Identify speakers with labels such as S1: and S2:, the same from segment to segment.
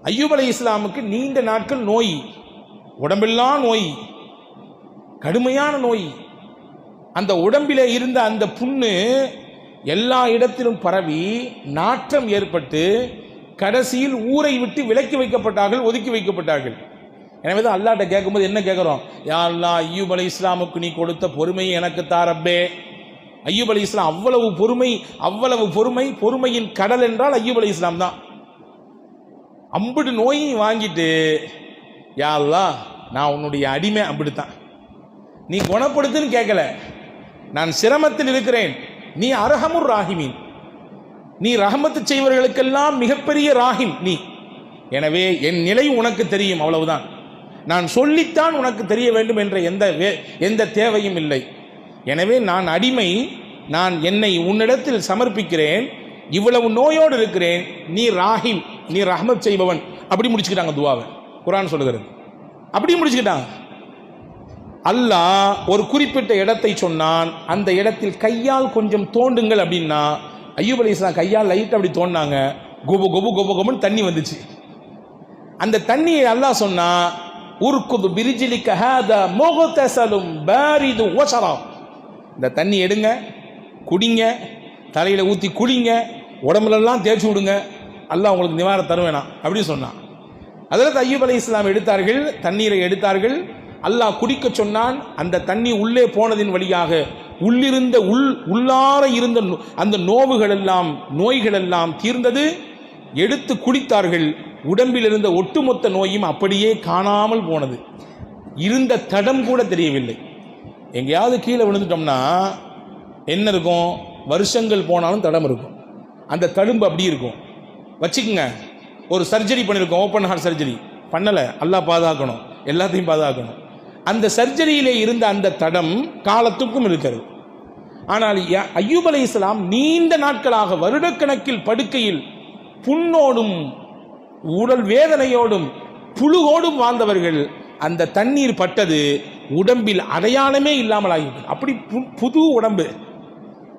S1: அய்யூப் அலைஹிஸ்ஸலாமுக்கு நீண்ட நாட்கள் நோய், உடம்பெல்லாம் நோய், கடுமையான நோய். அந்த உடம்பிலே இருந்த அந்த புண்ணு எல்லா இடத்திலும் பரவி நாற்றம் ஏற்பட்டு கடைசியில் ஊரை விட்டு விலக்கி வைக்கப்பட்டார்கள், ஒதுக்கி வைக்கப்பட்டார்கள். எனவே தான் அல்லாஹ்ட்ட கேட்கும்போது என்ன கேட்குறோம்? யா அல்லாஹ், அய்யூப் அலைஹிஸ்ஸலாமுக்கு நீ கொடுத்த பொறுமையை எனக்கு தாரப்பே. அய்யூப் அலைஹிஸ்ஸலாம் அவ்வளவு பொறுமை, பொறுமையின் கடல் என்றால் அய்யூப் அலைஹிஸ்ஸலாம் தான். அம்புடு நோயையும் வாங்கிட்டு, யா அல்லாஹ் நான் உன்னுடைய அடிமை, அம்பிடுத்தான், நீ குணப்படுத்துன்னு கேட்கல, நான் சிரமத்தில் இருக்கிறேன், நீ அர்ஹமுர் ராஹிமீன், நீ ரஹமத்து செய்வர்களுக்கெல்லாம் மிகப்பெரிய ராஹிம் நீ. எனவே என் நிலை உனக்கு தெரியும், அவ்வளவுதான். நான் சொல்லித்தான் உனக்கு தெரிய வேண்டும் என்ற எந்த தேவையும் இல்லை. எனவே நான் அடிமை, நான் என்னை உன்னிடத்தில் சமர்ப்பிக்கிறேன், இவ்வளவு நோயோடு இருக்கிறேன், நீ ராஹிம், நீ ரஹமத் செய்பவன். அப்படி முடிச்சுக்கிட்டாங்க துவாவை. குர்ஆன் சொல்லுகிறது அப்படி முடிச்சுக்கிட்டாங்க. அல்லாஹ் ஒரு குறிப்பிட்ட இடத்தை சொன்னான், அந்த இடத்தில் கையால் கொஞ்சம் தோண்டுங்கள் அப்படின்னா அய்யூப் அலைஹிஸ்ஸலாம் கையால் லைட் அப்படி தோண்டாங்க, கொபு கொபு கொபு கொபுன்னு தண்ணி வந்துச்சு. அந்த தண்ணியை அல்லாஹ் சொன்னா, உர்குது பிரிஜிலிக ஹாதா முக்தஸலும் பாரிது வஷராப், இந்த தண்ணி எடுங்க, குடிங்க, தலையில ஊற்றி குடிங்க, உடம்புலெல்லாம் தேய்ச்சி விடுங்க, அல்லாஹ் உங்களுக்கு நிவாரணம் தருவேனா அப்படின்னு சொன்னான். அதில் அய்யூப் அலைஹிஸ்ஸலாம் எடுத்தார்கள், தண்ணீரை எடுத்தார்கள், அல்லாஹ் குடிக்க சொன்னான். அந்த தண்ணி உள்ளே போனதின் வழியாக உள்ளார இருந்த அந்த நோவுகள் எல்லாம், நோய்கள் எல்லாம் தீர்ந்தது. எடுத்து குடித்தார்கள். உடம்பில் இருந்த ஒட்டுமொத்த நோயும் அப்படியே காணாமல் போனது. இருந்த தடம் கூட தெரியவில்லை. எங்கேயாவது கீழே விழுந்துட்டோம்னா என்ன இருக்கும்? வருஷங்கள் போனாலும் தடம் இருக்கும். அந்த தழும்பு அப்படி இருக்கும். வச்சுக்குங்க, ஒரு சர்ஜரி பண்ணியிருக்கோம், ஓப்பன் ஹார்ட் சர்ஜரி பண்ணலை, அல்லாஹ் பாதுகாக்கணும், எல்லாத்தையும் பாதுகாக்கணும். அந்த சர்ஜரியிலே இருந்த அந்த தடம் காலத்துக்கும் இருக்கிறது. ஆனால் அய்யூப் அலைஹிஸ்ஸலாம் நீண்ட நாட்களாக வருடக்கணக்கில் படுக்கையில் புண்ணோடும் உடல் வேதனையோடும் புழுகோடும் வாழ்ந்தவர்கள். அந்த தண்ணீர் பட்டது, உடம்பில் அடையாளமே இல்லாமல் ஆகிவிட்டது. அப்படி புது உடம்பு,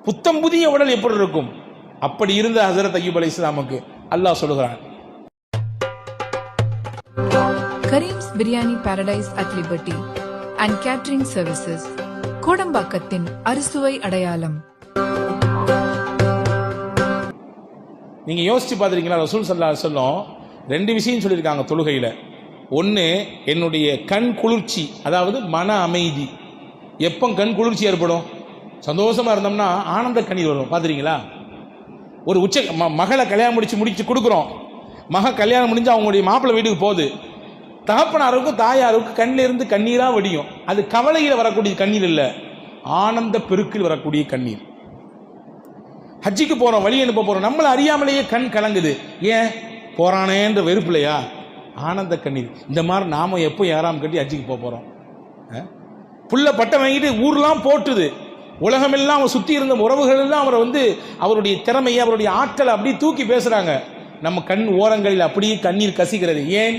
S1: புத்தம் புதிய உடல் எப்படி இருக்கும்? அப்படி இருந்த ஹஸரத் அய்யூப் அலைஹிஸ்ஸலாமுக்கு அல்லாஹ் சொல்லுகிறான்,
S2: Kareem's biryani paradise at liberty and catering services, கோடம்பாக்கத்தின் அறுசுவை அடையாளம்.
S1: நீங்க யோசிச்சு பார்த்துருக்கீங்களா? ரசூல் ஸல்லல்லாஹு அலைஹி வஸல்லம் ரெண்டு விஷயம் சொல்லியிருக்காங்க தொழுகையில். ஒன்று, என்னுடைய கண் குளிர்ச்சி, அதாவது மன அமைதி. எப்போ கண் குளிர்ச்சி ஏற்படும்? சந்தோஷமா இருந்தோம்னா ஆனந்த கண்ணீர் வரும். பார்த்துருக்கீங்களா? ஒரு மகளை கல்யாணம் முடிச்சு கொடுக்குறோம். கல்யாணம் முடிஞ்சு அவங்களுடைய மாப்பிள்ளை வீட்டுக்கு போகுது. தகப்பனாருக்கும் தாயாருக்கும் கண்ணில் இருந்து கண்ணீராக வடியும். அது கவலையில் வரக்கூடிய கண்ணீர் இல்லை, ஆனந்த பெருக்கில் வரக்கூடிய கண்ணீர். ஹஜ்ஜிக்கு போகிறோம், வழி அனுப்ப போகிறோம், நம்மளை அறியாமலேயே கண் கலங்குது. ஏன் போகிறானேன்ற வெறுப்புலையா? ஆனந்த கண்ணீர். இந்த மாதிரி நாம எப்போ யாராம் கட்டி ஹஜ்ஜிக்கு போகிறோம்? புள்ள பட்டம் வாங்கிட்டு ஊர்லாம் போட்டுது, உலகமெல்லாம் அவர் சுற்றி இருந்த உறவுகள் எல்லாம் அவரை அவருடைய திறமையை, அவருடைய ஆட்களை அப்படியே தூக்கி பேசுகிறாங்க. நம்ம கண் ஓரங்களில் அப்படியே கண்ணீர் கசிகிறது. ஏன்?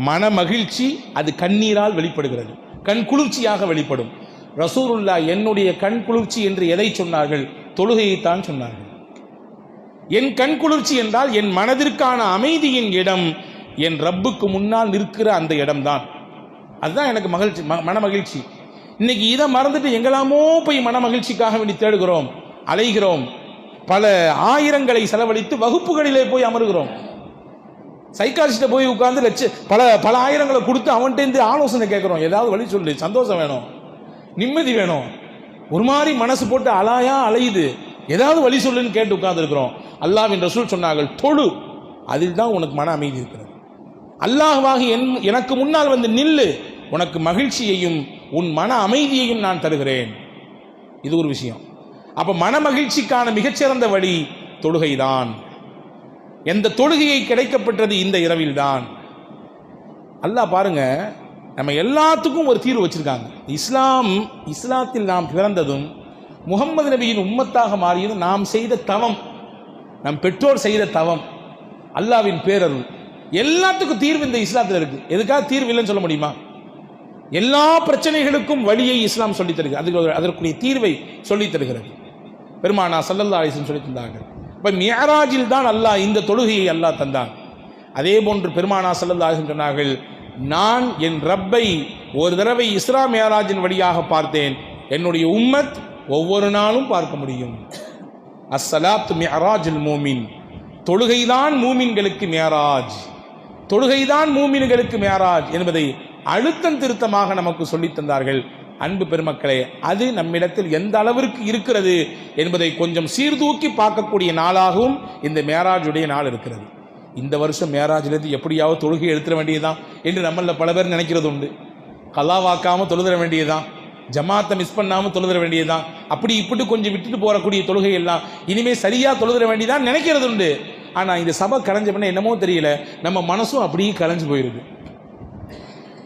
S1: மன மகிழ்ச்சி அது கண்ணீரால் வெளிப்படுகிறது, கண் குளிர்ச்சியாக வெளிப்படும். ரசூலுல்லாஹ் என்னுடைய கண் குளிர்ச்சி என்று எதை சொன்னார்கள்? தொழுகையைத்தான் சொன்னார்கள். என் கண் குளிர்ச்சி என்றால் என் மனதிற்கான அமைதியின் இடம் என் ரப்புக்கு முன்னால் நிற்கிற அந்த இடம்தான். அதுதான் எனக்கு மகிழ்ச்சி, மன மகிழ்ச்சி. இன்னைக்கு இதை மறந்துட்டு எங்கெல்லாமோ போய் மன மகிழ்ச்சிக்காக வேண்டி தேடுகிறோம், அலைகிறோம். பல ஆயிரங்களை செலவழித்து வகுப்புகளிலே போய் அமருகிறோம். சைக்காலஜிஸ்ட போய் உட்கார்ந்து பல ஆயிரங்களை கொடுத்து அவன்கிட்ட ஆலோசனை கேட்கிறோம். ஏதாவது வழி சொல்லு, சந்தோஷம் வேணும், நிம்மதி வேணும். ஒரு மாதிரி மனசு போட்டு அலையுது, ஏதாவது வழி சொல்லுன்னு கேட்டு உட்கார்ந்து இருக்கிறோம். அல்லாஹ்வின் ரசூல் சொன்னார்கள், தொழு, அதில் தான் உனக்கு மன அமைதி இருக்கிறது. அல்லாஹ்வாகி எனக்கு முன்னால் வந்து நில்லு, உனக்கு மகிழ்ச்சியையும் உன் மன அமைதியையும் நான் தருகிறேன். இது ஒரு விஷயம். அப்ப மன மகிழ்ச்சிக்கான மிகச்சிறந்த வழி தொழுகைதான். எந்த தொழுகையை கிடைக்கப்பட்டது? இந்த இரவில் தான். அல்லாஹ் பாருங்க, நம்ம எல்லாத்துக்கும் ஒரு தீர்வு வச்சிருக்காங்க. இஸ்லாத்தில் நாம் பிறந்ததும் முகமது நபியின் உம்மத்தாக மாறியதும் நாம் செய்த தவம், நம் பெற்றோர் செய்த தவம், அல்லாஹ்வின் பேரருள். எல்லாத்துக்கும் தீர்வு இந்த இஸ்லாத்தில் இருக்கு. எதுக்காக தீர்வு இல்லைன்னு சொல்ல முடியுமா? எல்லா பிரச்சனைகளுக்கும் வழியை இஸ்லாம் சொல்லித் தருகிறது, அதற்குரிய தீர்வை சொல்லித் தருகிறது. பெருமானா ஸல்லல்லாஹு அலைஹி வஸல்லம் சொல்லி தந்தார்கள். இப்ப மியராஜில் தான் அல்லாஹ் இந்த தொழுகையை அல்லாஹ் தந்தான். அதே போன்று பெருமானா ஸல்லல்லாஹு அலைஹி வஸல்லம் சொன்னார்கள், நான் என் ரப்பை ஒரு தடவை இஸ்ரா மியராஜின் வழியாக பார்த்தேன், என்னுடைய உம்மத் ஒவ்வொரு நாளும் பார்க்க முடியும். அஸ்ஸலாத்து மிஅராஜுல் மூமின், தொழுகைதான் மூமின்களுக்கு மியராஜ், தொழுகைதான் மூமின்களுக்கு மியராஜ் என்பதை அழுத்தம் திருத்தமாக நமக்கு சொல்லித் தந்தார்கள். அன்பு பெருமக்களே, அது நம்மிடத்தில் எந்த அளவிற்கு இருக்கிறது என்பதை கொஞ்சம் சீர்தூக்கி பார்க்கக்கூடிய நாளாகவும் இந்த மேராஜுடைய நாள் இருக்கிறது. இந்த வருஷம் மேராஜிலிருந்து எப்படியாவது தொழுகை எடுத்துட வேண்டியதுதான் என்று நம்மள பல பேர் நினைக்கிறது உண்டு. கலாவாக்காமல் தொழுதிட வேண்டியதுதான், ஜமாத்தை மிஸ் பண்ணாமல் தொழுதிட வேண்டியதுதான், அப்படி இப்படி கொஞ்சம் விட்டுட்டு போகக்கூடிய தொழுகை எல்லாம் இனிமேல் சரியாக தொழுதிட வேண்டியதான் நினைக்கிறது உண்டு. ஆனால் இந்த சபை கலைஞ்ச பண்ண என்னமோ தெரியல, நம்ம மனசும் அப்படியே கலைஞ்சு போயிடுது.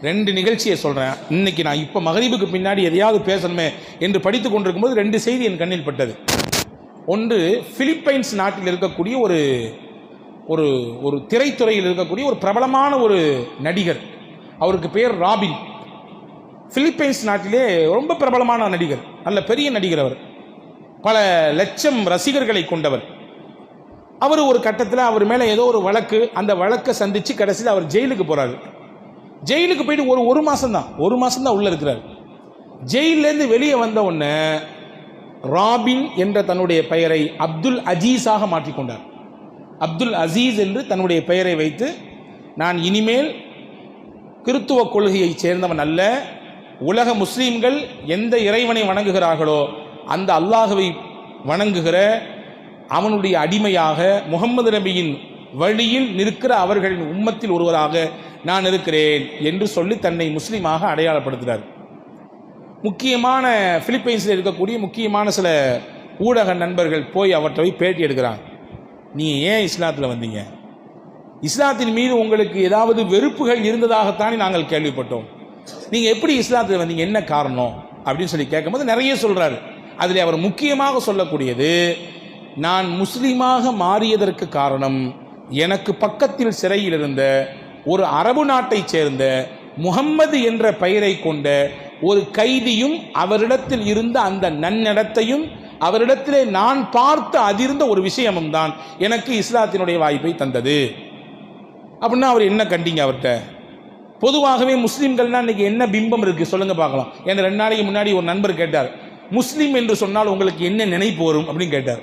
S1: 2 நிகழ்ச்சியை சொல்கிறேன். இன்னைக்கு நான் இப்போ மகரிபுக்கு பின்னாடி எதையாவது பேசணுமே என்று படித்து கொண்டிருக்கும்போது 2 செய்தி என் கண்ணில் பட்டது. ஒன்று, பிலிப்பைன்ஸ் நாட்டில் இருக்கக்கூடிய ஒரு ஒரு ஒரு திரைத்துறையில் இருக்கக்கூடிய ஒரு பிரபலமான ஒரு நடிகர், அவருக்கு பேர் ராபின். பிலிப்பைன்ஸ் நாட்டிலே ரொம்ப பிரபலமான நடிகர், நல்ல பெரிய நடிகர். அவர் பல லட்சம் ரசிகர்களை கொண்டவர். அவர் ஒரு கட்டத்தில் அவர் மேலே ஏதோ ஒரு வழக்கு, அந்த வழக்கை சந்தித்து கடைசியில் அவர் ஜெயிலுக்கு போகிறாரு. ஜெயிலுக்கு போயிட்டு ஒரு மாதம் தான் உள்ளே இருக்கிறார். ஜெயிலேருந்து வெளியே வந்த உடனே ராபின் என்ற தன்னுடைய பெயரை அப்துல் அஜீஸாக மாற்றிக்கொண்டார். அப்துல் அசீஸ் என்று தன்னுடைய பெயரை வைத்து, நான் இனிமேல் கிறித்துவ கொள்கையைச் சேர்ந்தவன் அல்ல, உலக முஸ்லீம்கள் எந்த இறைவனை வணங்குகிறார்களோ அந்த அல்லாஹுவை வணங்குகிற அவனுடைய அடிமையாக முகமது நபியின் வழியில் நிற்கிற அவர்களின் உம்மத்தில் ஒருவராக நான் இருக்கிறேன் என்று சொல்லி தன்னை முஸ்லீமாக அடையாளப்படுத்துகிறார். முக்கியமான பிலிப்பைன்ஸில் இருக்கக்கூடிய முக்கியமான சில ஊடக நண்பர்கள் போய் அவற்றை பேட்டி எடுக்கிறாங்க. நீங்கள் ஏன் இஸ்லாத்தில் வந்தீங்க? இஸ்லாத்தின் மீது உங்களுக்கு ஏதாவது வெறுப்புகள் இருந்ததாகத்தானே நாங்கள் கேள்விப்பட்டோம், நீங்கள் எப்படி இஸ்லாத்தில் வந்தீங்க, என்ன காரணம் அப்படின்னு சொல்லி கேட்கும்போது நிறைய சொல்கிறாரு. அதில் அவர் முக்கியமாக சொல்லக்கூடியது, நான் முஸ்லீமாக மாறியதற்கு காரணம் எனக்கு பக்கத்தில் சிறையில் இருந்த ஒரு அரபு நாட்டைச் சேர்ந்த முகம்மது என்ற பெயரை கொண்ட ஒரு கைதியும் அவரிடத்தில் இருந்த அந்த நன்னடத்தையும் அவரிடத்திலே நான் பார்த்து அதிர்ந்த ஒரு விஷயமும் தான் எனக்கு இஸ்லாத்தினுடைய வாய்ப்பை தந்தது. அப்படின்னா அவர் என்ன கண்டீங்க அவர்கிட்ட? பொதுவாகவே முஸ்லீம்கள்னா இன்னைக்கு என்ன பிம்பம் இருக்கு சொல்லுங்க பார்க்கலாம். ஏன்னா 2 நாளைக்கு முன்னாடி ஒரு நண்பர் கேட்டார், முஸ்லீம் என்று சொன்னால் உங்களுக்கு என்ன நினைப்பு வரும் அப்படின்னு கேட்டார்.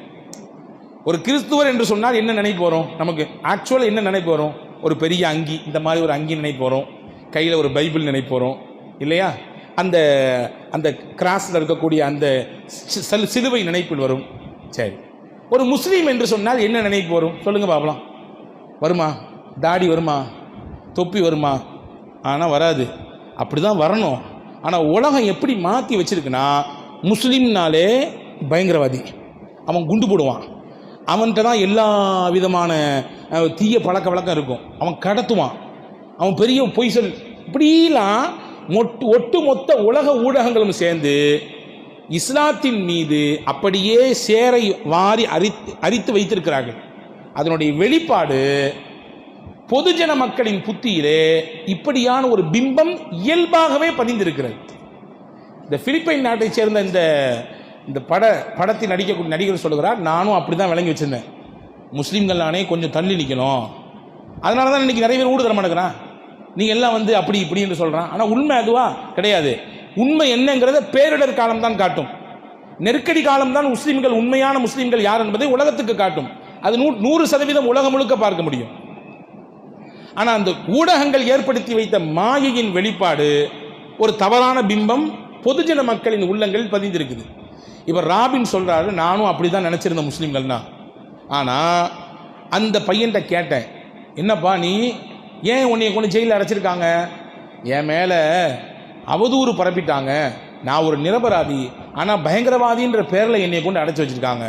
S1: ஒரு கிறிஸ்துவர் என்று சொன்னால் என்ன நினைப்பு வரும் நமக்கு? ஆக்சுவலாக என்ன நினைப்பு வரும்? ஒரு பெரிய அங்கி, இந்த மாதிரி ஒரு அங்கி நினைப்பு வரும், கையில் ஒரு பைபிள் நினைப்பு வரும் இல்லையா, அந்த அந்த கிராஸில் இருக்கக்கூடிய அந்த சிலுவை நினைப்பில் வரும். சரி, ஒரு முஸ்லீம் என்று சொன்னால் என்ன நினைப்பு வரும் சொல்லுங்க பார்க்கலாம். வருமா? தாடி வருமா? தொப்பி வருமா? ஆனால் வராது. அப்படி தான் வரணும். ஆனால் உலகம் எப்படி மாற்றி வச்சிருக்குன்னா, முஸ்லீம்னாலே பயங்கரவாதி, அவன் குண்டு போடுவான், அவன்கிட்ட தான் எல்லா விதமான தீய பழக்க வழக்கம் இருக்கும், அவன் கடத்துவான், அவன் பெரிய பொய் சொல், இப்படிலாம் ஒட்டுமொத்த உலக ஊடகங்களும் சேர்ந்து இஸ்லாத்தின் மீது அப்படியே சேரை வாரி அரித்து வைத்திருக்கிறார்கள். அதனுடைய வெளிப்பாடு பொதுஜன மக்களின் புத்தியிலே இப்படியான ஒரு பிம்பம் இயல்பாகவே பதிந்திருக்கிறது. இந்த பிலிப்பைன் நாட்டை சேர்ந்த இந்த படத்தில் நடிக்கக்கூடிய நடிகர் சொல்லுகிறார், நானும் அப்படி தான் விளங்கி வச்சிருந்தேன், முஸ்லீம்கள் நானே கொஞ்சம் தள்ளி நிற்கணும், அதனால தான் இன்னைக்கு நிறைய பேர் ஊடு தர மாட்டேங்கிறான், நீங்கள் எல்லாம் வந்து அப்படி இப்படி என்று சொல்கிறான். ஆனால் உண்மை அதுவா கிடையாது. உண்மை என்னங்கிறத பேரிடர் காலம்தான் காட்டும். நெருக்கடி காலம்தான் முஸ்லீம்கள் உண்மையான முஸ்லீம்கள் யார் என்பதை உலகத்துக்கு காட்டும். அது 100% உலகம் முழுக்க பார்க்க முடியும். ஆனால் அந்த ஊடகங்கள் ஏற்படுத்தி வைத்த மாயையின் வெளிப்பாடு ஒரு தவறான பிம்பம் பொதுஜன மக்களின் உள்ளங்களில் பதிந்திருக்குது. இவர் ராபின் சொல்றாரு, நானும் அப்படி தான் நினைச்சிருந்தேன் முஸ்லீம்கள்னா. ஆனால் அந்த பையன்கிட்ட கேட்டேன், என்னப்பா நீ ஏன் உன்னை கொண்டு ஜெயிலில் அடைச்சிருக்காங்க? என் மேலே அவதூறு பரப்பிட்டாங்க, நான் ஒரு நிரபராதி, ஆனால் பயங்கரவாதின்ற பேரில் என்னை கொண்டு அடைச்சி வச்சிருக்காங்க.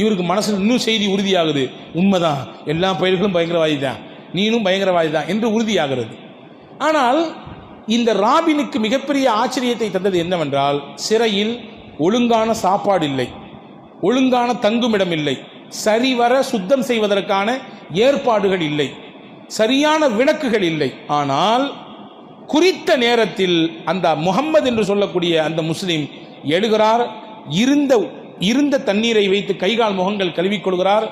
S1: இவருக்கு மனசில் இன்னும் செய்தி உறுதியாகுது, உண்மைதான், எல்லா பயிர்களும் பயங்கரவாதி தான், நீனும் பயங்கரவாதி தான் என்று உறுதியாகிறது. ஆனால் இந்த ராபினுக்கு மிகப்பெரிய ஆச்சரியத்தை தந்தது என்னவென்றால், சிறையில் ஒழுங்கான சாப்பாடு இல்லை, ஒழுங்கான தங்குமிடம் இல்லை, சரிவர சுத்தம் செய்வதற்கான ஏற்பாடுகள் இல்லை, சரியான விளக்குகள் இல்லை. ஆனால் குறித்த நேரத்தில் அந்த முகம்மது என்று சொல்லக்கூடிய அந்த முஸ்லிம் எழுகிறார், இருந்த தண்ணீரை வைத்து கைகால் முகங்கள் கழுவிக்கொள்கிறார்,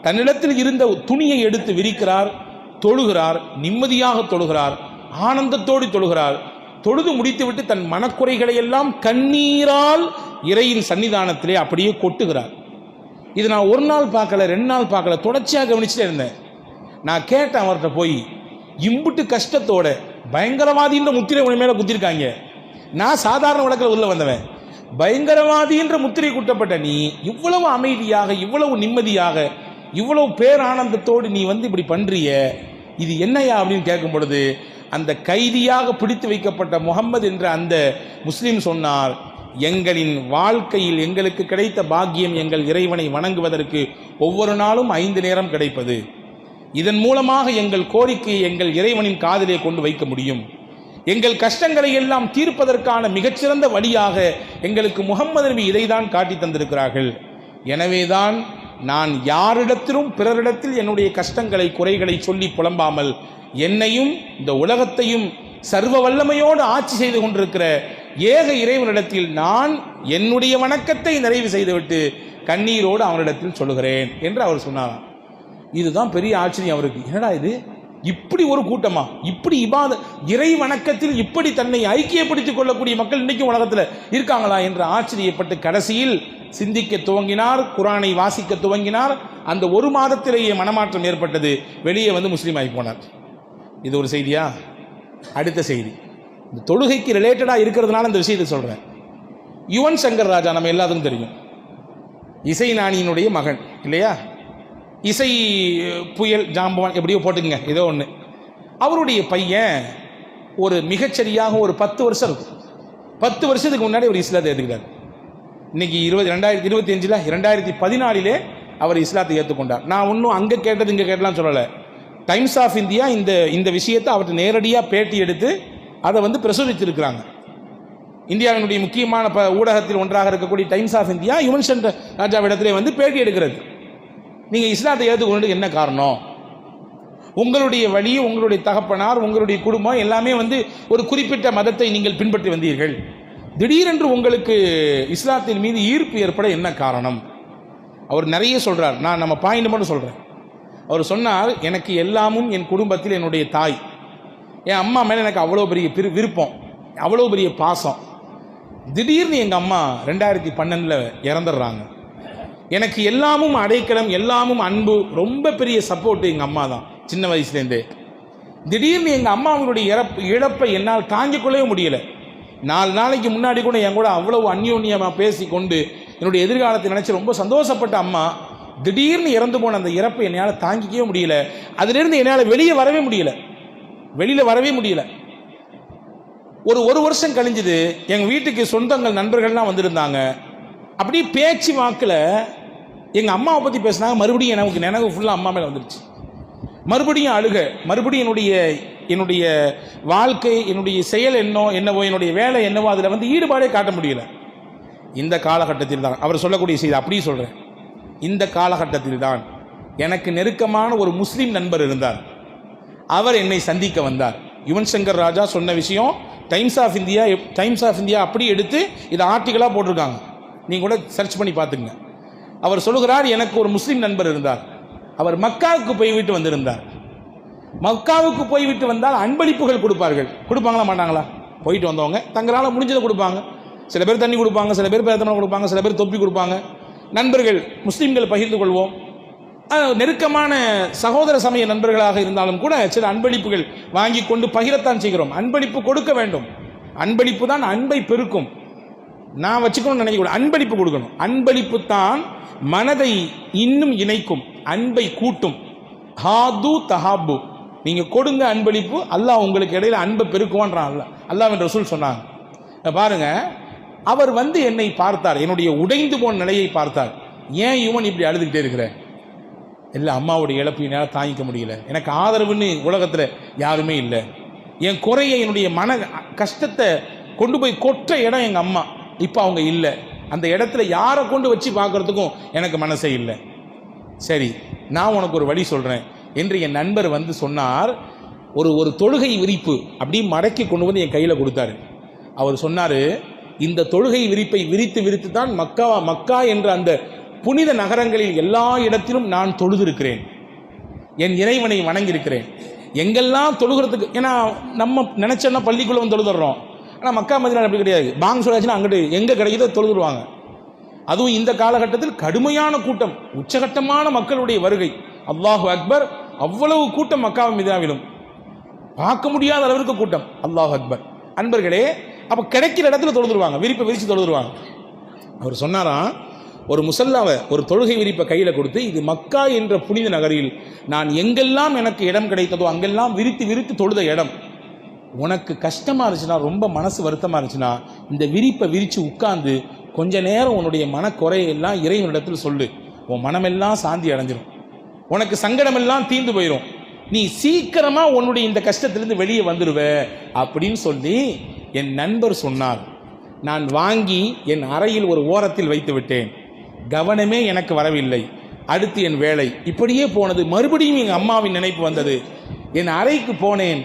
S1: தன்னிடத்தில் இருந்த துணியை எடுத்து விரிக்கிறார், தொழுகிறார், நிம்மதியாக தொழுகிறார், ஆனந்தத்தோடு தொழுகிறார். தொழுது முடித்துவிட்டு தன் மனக்குறைகளை எல்லாம் கண்ணீரால் இறையின் சன்னிதானத்திலே அப்படியே கொட்டுகிறார். இது நான் ஒரு நாள் பார்க்கல, 2 நாள் பார்க்கல, தொடர்ச்சியாக கவனிச்சுட்டே இருந்தேன். நான் கேட்டேன் அவர்கிட்ட போய், இம்புட்டு கஷ்டத்தோட பயங்கரவாதின்ற முத்திரை உன் மேல குத்திருக்காங்க. நான் சாதாரண வழக்கில் உள்ள வந்தவன். பயங்கரவாதின்ற முத்திரை குட்டப்பட்ட நீ இவ்வளவு அமைதியாக, இவ்வளவு நிம்மதியாக, இவ்வளவு பேரானந்தத்தோடு நீ இப்படி பண்றிய, இது என்னையா அப்படின்னு கேட்கும் பொழுது, அந்த கைதியாக பிடித்து வைக்கப்பட்ட முகம்மது என்ற அந்த முஸ்லிம் சொன்னார், எங்களின் வாழ்க்கையில் எங்களுக்கு கிடைத்த பாக்கியம் எங்கள் இறைவனை வணங்குவதற்கு ஒவ்வொரு நாளும் 5 நேரம் கிடைப்பது. இதன் மூலமாக எங்கள் கோரிக்கையை எங்கள் இறைவனின் காதிலே கொண்டு வைக்க முடியும். எங்கள் கஷ்டங்களை எல்லாம் தீர்ப்பதற்கான மிகச்சிறந்த வழியாக எங்களுக்கு முகம்மது நபி இதைதான் காட்டி தந்திருக்கிறார்கள். எனவேதான் நான் யாரிடத்திலும் பிறரிடத்தில் என்னுடைய கஷ்டங்களை குறைகளை சொல்லி புலம்பாமல், என்னையும் இந்த உலகத்தையும் சர்வ வல்லமையோடு ஆட்சி செய்து கொண்டிருக்கிற ஏக இறைவனிடத்தில் நான் என்னுடைய வணக்கத்தை நிறைவு செய்துவிட்டு கண்ணீரோடு அவனிடத்தில் சொல்லுகிறேன் என்று அவர் சொன்னாராம். இதுதான் பெரிய ஆச்சரியம் அவருக்கு. என்னடா இது, இப்படி ஒரு கூட்டமா, இப்படி இறை வணக்கத்தில் இப்படி தன்னை ஐக்கியப்படுத்திக் கொள்ளக்கூடிய மக்கள் இன்னைக்கும் உலகத்தில் இருக்காங்களா என்று ஆச்சரியப்பட்டு கடைசியில் சிந்திக்க துவங்கினார், குரானை வாசிக்க துவங்கினார். அந்த 1 மாதத்திலேயே மனமாற்றம் ஏற்பட்டது. வெளியே முஸ்லீம் ஆகி போனார். இது ஒரு செய்தியா? அடுத்த செய்தி இந்த தொழுகைக்கு ரிலேட்டடா இருக்கிறதுனால இந்த விஷயத்தை சொல்றேன். யுவன் சங்கர் ராஜா நம்ம எல்லாத்துக்கும் தெரியும், இசை ஞானியினுடைய மகன் இல்லையா? இசை புயல் ஜாம்பவான் எப்படியோ போட்டுக்குங்க, ஏதோ ஒன்று. அவருடைய பையன் ஒரு மிகச்சரியாக ஒரு 10 வருஷம் இருக்கும். 10 வருஷத்துக்கு முன்னாடி ஒரு இஸ்லாத்தை ஏற்றுக்கிறார். இன்னைக்கு 2025 2014 அவர் இஸ்லாத்தை ஏற்றுக்கொண்டார். நான் இன்னும் அங்கே கேட்டது இங்கே கேட்டலாம் சொல்லலை. டைம்ஸ் ஆஃப் இந்தியா இந்த விஷயத்தை அவர்கிட்ட நேரடியாக பேட்டி எடுத்து அதை பிரசுரித்திருக்கிறாங்க. இந்தியாவினுடைய முக்கியமான ஊடகத்தில் ஒன்றாக இருக்கக்கூடிய Times of India Yuvan Shankar ராஜாவிடத்திலே பேட்டி எடுக்கிறது. நீங்கள் இஸ்லாத்தை ஏற்றுக்கொண்டு என்ன காரணம்? உங்களுடைய வழி, உங்களுடைய தகப்பனார், உங்களுடைய குடும்பம் எல்லாமே ஒரு குறிப்பிட்ட மதத்தை நீங்கள் பின்பற்றி வந்தீர்கள். திடீரென்று உங்களுக்கு இஸ்லாத்தின் மீது ஈர்ப்பு ஏற்பட என்ன காரணம்? அவர் நிறைய சொல்றார். நான் நம்ம பாயிண்ட் மட்டும் சொல்றேன். அவர் சொன்னார், எனக்கு எல்லாமும் என் குடும்பத்தில் என்னுடைய தாய், என் அம்மா மேலே எனக்கு அவ்வளோ பெரிய விருப்பம், அவ்வளோ பெரிய பாசம். திடீர்னு எங்கள் அம்மா 2012 இறந்துடுறாங்க. எனக்கு எல்லாமும் அடைக்கலம், எல்லாமும் அன்பு, ரொம்ப பெரிய சப்போர்ட் எங்கள் அம்மா தான் சின்ன வயசுலேருந்தே. திடீர்னு எங்கள் அம்மாவுடைய இழப்பை என்னால் தாங்கிக் கொள்ளவே முடியலை. 4 நாளைக்கு முன்னாடி கூட என் கூட அவ்வளவு அந்யோன்யமாக பேசி கொண்டு என்னுடைய எதிர்காலத்தை நினைச்சு ரொம்ப சந்தோஷப்பட்ட அம்மா திடீர்னு இறந்து போன அந்த இறப்பை என்னால் தாங்கிக்கவே முடியல. அதிலிருந்து என்னால் வெளியே வரவே முடியல. ஒரு வருஷம் கழிஞ்சது. எங்கள் வீட்டுக்கு சொந்தங்கள் நண்பர்கள்லாம் வந்திருந்தாங்க. அப்படி பேச்சு வாக்கில் எங்கள் அம்மாவை பற்றி பேசினாங்க. மறுபடியும் எனக்கு நினைவு ஃபுல்லாக அம்மா மேலே வந்துடுச்சு. மறுபடியும் அழுக, மறுபடியும் என்னுடைய வாழ்க்கை, என்னுடைய செயல் என்னவோ, என்னுடைய வேலை என்னவோ அதில் ஈடுபாடே காட்ட முடியல. இந்த காலகட்டத்தில் தான் அவர் சொல்லக்கூடிய செய்தி அப்படியே சொல்கிறேன். இந்த காலகட்டத்தில் தான் எனக்கு நெருக்கமான ஒரு முஸ்லீம் நண்பர் இருந்தார். அவர் என்னை சந்திக்க வந்தார். யுவன் சங்கர் ராஜா சொன்ன விஷயம் டைம்ஸ் ஆஃப் இந்தியா அப்படி எடுத்து இதை ஆர்டிக்கலாக போட்டிருக்காங்க. நீங்கள் கூட சர்ச் பண்ணி பார்த்துங்க. அவர் சொல்லுகிறார், எனக்கு ஒரு முஸ்லீம் நண்பர் இருந்தார். அவர் மக்காவுக்கு போய்விட்டு வந்திருந்தார். மக்காவுக்கு போய்விட்டு வந்தால் அன்பளிப்புகள் கொடுப்பாங்களா மாட்டாங்களா? போயிட்டு வந்தவங்க தங்களால் முடிஞ்சதை கொடுப்பாங்க. சில பேர் தண்ணி கொடுப்பாங்க, சில பேர் பேரத்தனம் கொடுப்பாங்க, சில பேர் தொப்பி கொடுப்பாங்க. நண்பர்கள் முஸ்லீம்கள் பகிர்ந்து கொள்வோம். நெருக்கமான சகோதர சமய நண்பர்களாக இருந்தாலும் கூட சில அன்பளிப்புகள் வாங்கி கொண்டு பகிரத்தான் செய்கிறோம். அன்பளிப்பு கொடுக்க வேண்டும். அன்பளிப்பு தான் அன்பை பெருக்கும். நான் வச்சுக்கணும்னு நினைக்க, அன்பளிப்பு கொடுக்கணும். அன்பளிப்பு தான் மனதை இன்னும் இணைக்கும், அன்பை கூட்டும். ஹாது தஹாபு, நீங்க கொடுங்க அன்பளிப்பு, அல்லாஹ் உங்களுக்கு இடையில அன்பை பெருக்குவான்றான் அல்லாஹ் என்ற ரசூல் சொன்னாங்க. பாருங்க, அவர் என்னை பார்த்தார், என்னுடைய உடைந்து போன நிலையை பார்த்தார். ஏன் இவன் இப்படி அழுதுகிட்டே இருக்கிற? இல்லை, அம்மாவுடைய இழப்பினால் தாங்கிக்க முடியல, எனக்கு ஆதரவுன்னு உலகத்தில் யாருமே இல்லை, என் குறைய என்னுடைய மன கஷ்டத்தை கொண்டு போய் கொற்ற இடம் எங்கள் அம்மா, இப்போ அவங்க இல்லை, அந்த இடத்துல யாரை கொண்டு வச்சு பார்க்கறதுக்கும் எனக்கு மனசே இல்லை. சரி, நான் உனக்கு ஒரு வழி சொல்கிறேன் என்று என் நண்பர் சொன்னார். ஒரு தொழுகை விரிப்பு அப்படி மடக்கி கொண்டு என் கையில் கொடுத்தாரு. அவர் சொன்னார், இந்த தொழுகை விரிப்பை விரித்து தான் மக்கா என்ற அந்த புனித நகரங்களில் எல்லா இடத்திலும் நான் தொழுதிருக்கிறேன். என் இறைவனை வணங்கியிருக்கிறேன். எங்கெல்லாம் தொழுகிறதுக்கு, ஏன்னா நம்ம நினைச்சோன்னா பள்ளிக்குள்ள வந்து தொழுதுறோம். ஆனால் மக்கா மதீனா அப்படி கிடையாது. பாங் சொல்லாச்சுன்னா அங்கிட்டு எங்கே கிடைக்குதோ தொழுதுருவாங்க. அதுவும் இந்த காலகட்டத்தில் கடுமையான கூட்டம், உச்சகட்டமான மக்களுடைய வருகை. அல்லாஹு அக்பர், அவ்வளவு கூட்டம் மக்காவும் மதீனாவிலும், பார்க்க முடியாத அளவிற்கு கூட்டம். அல்லாஹு அக்பர். அன்பர்களே, அப்போ கிடைக்கிற இடத்துல தொழுதுருவாங்க, விரிப்பை விரித்து தொழுதுருவாங்க. அவர் சொன்னாராம், ஒரு முசல்லாவை, ஒரு தொழுகை விரிப்பை கையில் கொடுத்து, இது மக்கா என்ற புனித நகரில் நான் எங்கெல்லாம் எனக்கு இடம் கிடைத்ததோ அங்கெல்லாம் விரித்து விரித்து தொழுத இடம். உனக்கு கஷ்டமாக இருந்துச்சுன்னா, ரொம்ப மனசு வருத்தமாக இருந்துச்சுன்னா, இந்த விரிப்பை விரித்து உட்கார்ந்து கொஞ்ச நேரம் உன்னுடைய மனக்குறையெல்லாம் இறைவனிடத்தில் சொல்லு. உன் மனமெல்லாம் சாந்தி அடைஞ்சிடும், உனக்கு சங்கடமெல்லாம் தீர்ந்து போயிடும், நீ சீக்கிரமா உன்னுடைய இந்த கஷ்டத்திலிருந்து வெளியே வந்துடுவ அப்படின்னு சொல்லி என் நண்பர் சொன்னார். நான் வாங்கி என் அறையில் ஒரு ஓரத்தில் வைத்து விட்டேன். கவனமே எனக்கு வரவில்லை. அடுத்து என் வேலை இப்படியே போனது. மறுபடியும் என் அம்மாவின் நினைப்பு வந்தது. என் அறைக்கு போனேன்,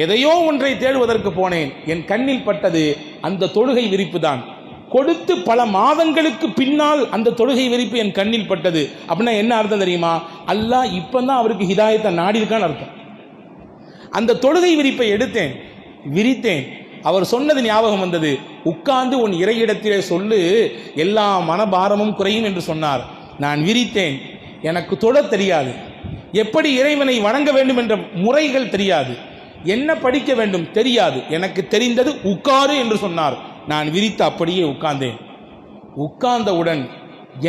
S1: எதையோ ஒன்றை தேடுவதற்கு போனேன். என் கண்ணில் பட்டது அந்த தொழுகை விரிப்பு தான். கொடுத்து பல மாதங்களுக்கு பின்னால் அந்த தொழுகை விரிப்பு என் கண்ணில் பட்டது. அப்படின்னா என்ன அர்த்தம் தெரியுமா? அல்லாஹ் இப்பதான் அவருக்கு ஹிதாயத்தை நாடி இருக்கான்னு அர்த்தம். அந்த தொழுகை விரிப்பை எடுத்தேன், விரித்தேன். அவர் சொன்னது ஞாபகம் வந்தது. உட்கார்ந்து உன் இறையிடத்திலே சொல்லு, எல்லா மனபாரமும் குறையும் என்று சொன்னார். நான் விரித்தேன். எனக்கு தொழ தெரியாது, எப்படி இறைவனை வணங்க வேண்டும் என்ற முறைகள் தெரியாது, என்ன படிக்க வேண்டும் தெரியாது. எனக்கு தெரிந்தது உட்காரு என்று சொன்னார். நான் விரித்து அப்படியே உட்கார்ந்தேன். உட்கார்ந்தவுடன்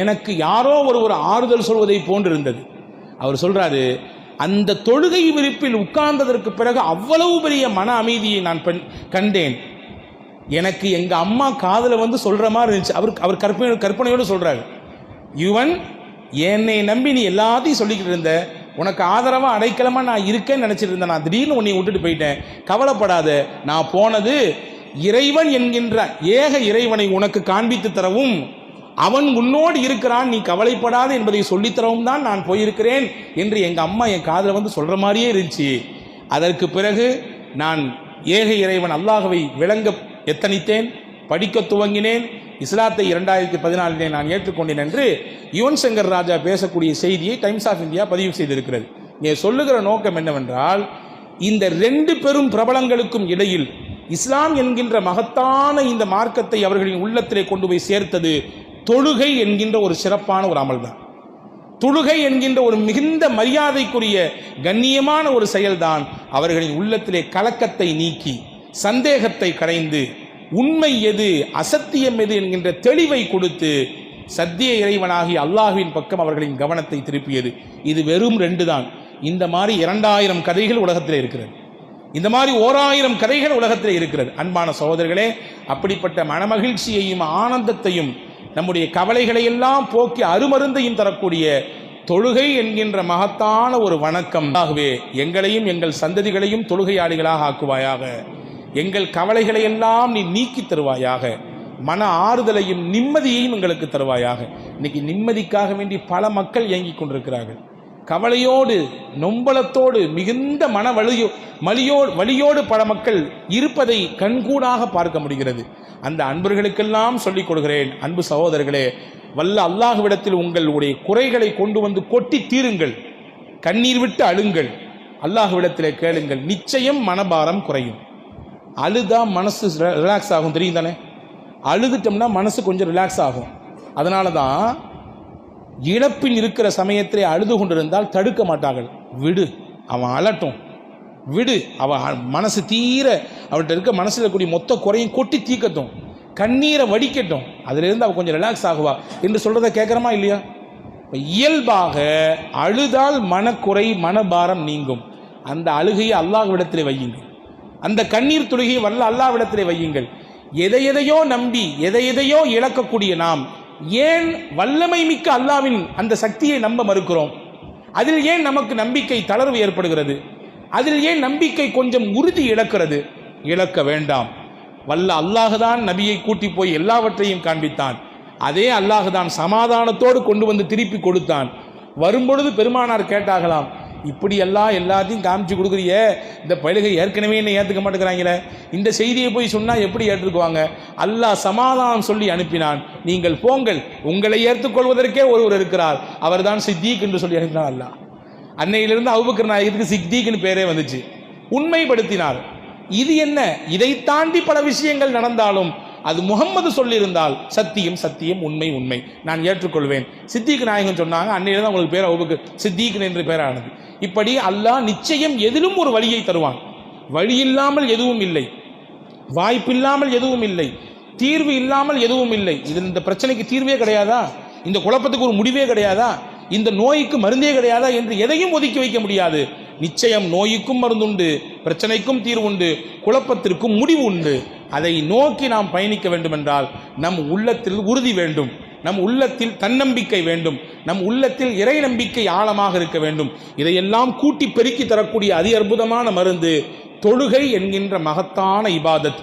S1: எனக்கு யாரோ ஒரு ஆறுதல் சொல்வதை போன்றிருந்தது. அவர் சொல்றாரு, அந்த தொழுகை விரிப்பில் உட்கார்ந்ததற்கு பிறகு அவ்வளவு பெரிய மன அமைதியை நான் கண்டேன். எனக்கு எங்க அம்மா காதல வந்து சொல்ற மாதிரி இருந்துச்சு. அவர் கற்பனையோடு சொல்றாரு, இவன் என்னை நம்பி நீ எல்லாத்தையும் சொல்லிக்கிட்டு இருந்த, உனக்கு ஆதரவா அடைக்கலமா நான் இருக்கேன்னு நினைச்சிட்டு இருந்தேன். நான் திடீர்னு உன்னை விட்டுட்டு போயிட்டேன். கவலைப்படாத, நான் போனது இறைவன் என்கின்ற ஏக இறைவனை உனக்கு காண்பித்து தரவும், அவன் உன்னோடு இருக்கிறான், நீ கவலைப்படாத என்பதை சொல்லித்தரவும் தான் நான் போயிருக்கிறேன் என்று எங்க அம்மா என் காதல வந்து சொல்ற மாதிரியே இருந்துச்சு. அதற்கு பிறகு நான் ஏக இறைவன் அல்லாஹ்வை விளங்க எத்தனித்தேன், படிக்க துவங்கினேன். இஸ்லாத்தை 2014 நான் ஏற்றுக்கொண்டேன் என்று யுவன் சங்கர் ராஜா பேசக்கூடிய செய்தியை டைம்ஸ் ஆஃப் இந்தியா பதிவு செய்திருக்கிறது. இங்கே சொல்லுகிற நோக்கம் என்னவென்றால், இந்த 2 பெரும் பிரபலங்களுக்கும் இடையில் இஸ்லாம் என்கின்ற மகத்தான இந்த மார்க்கத்தை அவர்களின் உள்ளத்திலே கொண்டு போய் சேர்த்தது தொழுகை என்கின்ற ஒரு சிறப்பான ஒரு அமல் தான். தொழுகை என்கின்ற ஒரு மிகுந்த மரியாதைக்குரிய கண்ணியமான ஒரு செயல்தான் அவர்களின் உள்ளத்திலே கலக்கத்தை நீக்கி, சந்தேகத்தை களைந்து, உண்மை எது அசத்தியம் எது என்கின்ற தெளிவை கொடுத்து, சத்திய இறைவனாகி அல்லாஹ்வின் பக்கம் அவர்களின் கவனத்தை திருப்பியது. இது வெறும் 2 தான். இந்த மாதிரி 2000 கதைகள் உலகத்தில் இருக்கிறது. இந்த மாதிரி 1000 கதைகள் உலகத்தில் இருக்கிறது. அன்பான சகோதரர்களே, அப்படிப்பட்ட மனமகிழ்ச்சியையும் ஆனந்தத்தையும் நம்முடைய கவலைகளை எல்லாம் போக்கி அருமருந்தையும் தரக்கூடிய தொழுகை என்கின்ற மகத்தான ஒரு வணக்கம். ஆகவே எங்களையும் எங்கள் சந்ததிகளையும் தொழுகையாளிகளாக ஆக்குவாயாக. எங்கள் கவலைகளை எல்லாம் நீ நீக்கி தருவாயாக. மன ஆறுதலையும் நிம்மதியையும் எங்களுக்கு தருவாயாக. இன்னைக்கு நிம்மதிக்காக வேண்டி பல மக்கள் இயங்கிக் கொண்டிருக்கிறார்கள். கவலையோடு, நொம்பலத்தோடு, மிகுந்த மன வலியோடு பல மக்கள் இருப்பதை கண்கூடாக பார்க்க முடிகிறது. அந்த அன்பர்களுக்கெல்லாம் சொல்லிக் கொடுக்கிறேன், அன்பு சகோதரர்களே, வல்ல அல்லாஹ்விடத்தில் உங்களுடைய குறைகளை கொண்டு வந்து கொட்டி தீருங்கள், கண்ணீர் விட்டு அழுங்கள், அல்லாஹ்விடத்திலே கேளுங்கள், நிச்சயம் மனபாரம் குறையும். அழுதா மனசு ரிலாக்ஸ் ஆகும், தெரியும் தானே? அழுதுட்டோம்னா மனசு கொஞ்சம் ரிலாக்ஸ் ஆகும். அதனால தான் இழப்பில் இருக்கிற சமயத்திலே அழுது கொண்டிருந்தால் தடுக்க மாட்டார்கள். விடு, அவன் அலட்டும், விடு, அவன் மனசு தீர, அவன்கிட்ட இருக்க மனசில் இருக்கக்கூடிய மொத்த குறையும் கொட்டி தீக்கட்டும், கண்ணீரை வடிக்கட்டும், அதிலிருந்து அவன் கொஞ்சம் ரிலாக்ஸ் ஆகுவா என்று சொல்றதை கேட்குறமா இல்லையா? இயல்பாக அழுதால் மனக்குறை மனபாரம் நீங்கும். அந்த அழுகையை அல்லாஹ்விடத்திலே வையுங்கள், அந்த கண்ணீர் துளிகையை வல்ல அல்லாஹ்விடத்திலே வையுங்கள். எதையோ நம்பி எதையோ இழக்கக்கூடிய நாம் ஏன் வல்லமை மிக்க அல்லாவின் அந்த சக்தியை நம்ப மறுக்கிறோம்? அதில் ஏன் நமக்கு நம்பிக்கை தளர்வு ஏற்படுகிறது? அதில் ஏன் நம்பிக்கை கொஞ்சம் உறுதி இழக்கிறது? இழக்க வேண்டாம். வல்ல அல்லாஹுதான் நபியை கூட்டி போய் எல்லாவற்றையும் காண்பித்தான். அதே அல்லாஹுதான் சமாதானத்தோடு கொண்டு வந்து திருப்பி கொடுத்தான். வரும்பொழுது பெருமானார் கேட்டாகலாம், இப்படி எல்லாத்தையும் காமிச்சு கொடுக்குறிய, இந்த பழுகை ஏற்கனவே என்ன ஏற்றுக்க மாட்டேங்கிறாங்களே, இந்த செய்தியை போய் சொன்னால் எப்படி ஏற்றுக்குவாங்க? அல்லாஹ் சமாதானம் சொல்லி அனுப்பினான், நீங்கள் போங்கள், உங்களை ஏற்றுக்கொள்வதற்கே ஒருவர் இருக்கிறார், அவர் தான் சித்தீக் என்று சொல்லி அனுப்பினான் அல்லாஹ். அன்னையிலிருந்து அபூபக்கர் நாயகத்துக்கு சித்திக்னு பேரே வந்துச்சு. உண்மைப்படுத்தினார். இது என்ன, இதை தாண்டி பல விஷயங்கள் நடந்தாலும் அது முகம்மது சொல்லியிருந்தால் சத்தியம் சத்தியம், உண்மை உண்மை, நான் ஏற்றுக்கொள்வேன். சித்திக் நாயகம் சொன்னாங்க, அன்னையிலிருந்து உங்களுக்கு பேர் அபூபக்கர் சித்திக் என்று பேரானது. இப்படி அல்லாஹ் நிச்சயம் எதிலும் ஒரு வழியை தருவான். வழி இல்லாமல் எதுவும் இல்லை, வாய்ப்பில்லாமல் எதுவும் இல்லை, தீர்வு இல்லாமல் எதுவும் இல்லை. இது இந்த பிரச்சனைக்கு தீர்வே கிடையாதா, இந்த குழப்பத்துக்கு ஒரு முடிவே கிடையாதா, இந்த நோய்க்கு மருந்தே கிடையாதா என்று எதையும் ஒதுக்கி வைக்க முடியாது. நிச்சயம் நோய்க்கும் மருந்துண்டு, பிரச்சனைக்கும் தீர்வு உண்டு, குழப்பத்திற்கும் முடிவு உண்டு. அதை நோக்கி நாம் பயணிக்க வேண்டும் என்றால் நம் உள்ளத்தில் உறுதி வேண்டும், நம் உள்ளத்தில் தன்னம்பிக்கை வேண்டும், நம் உள்ளத்தில் இறை நம்பிக்கை ஆழமாக இருக்க வேண்டும். இதையெல்லாம் கூட்டி பெருக்கி தரக்கூடிய அதி அற்புதமான மருந்து தொழுகை என்கின்ற மகத்தான இபாதத்.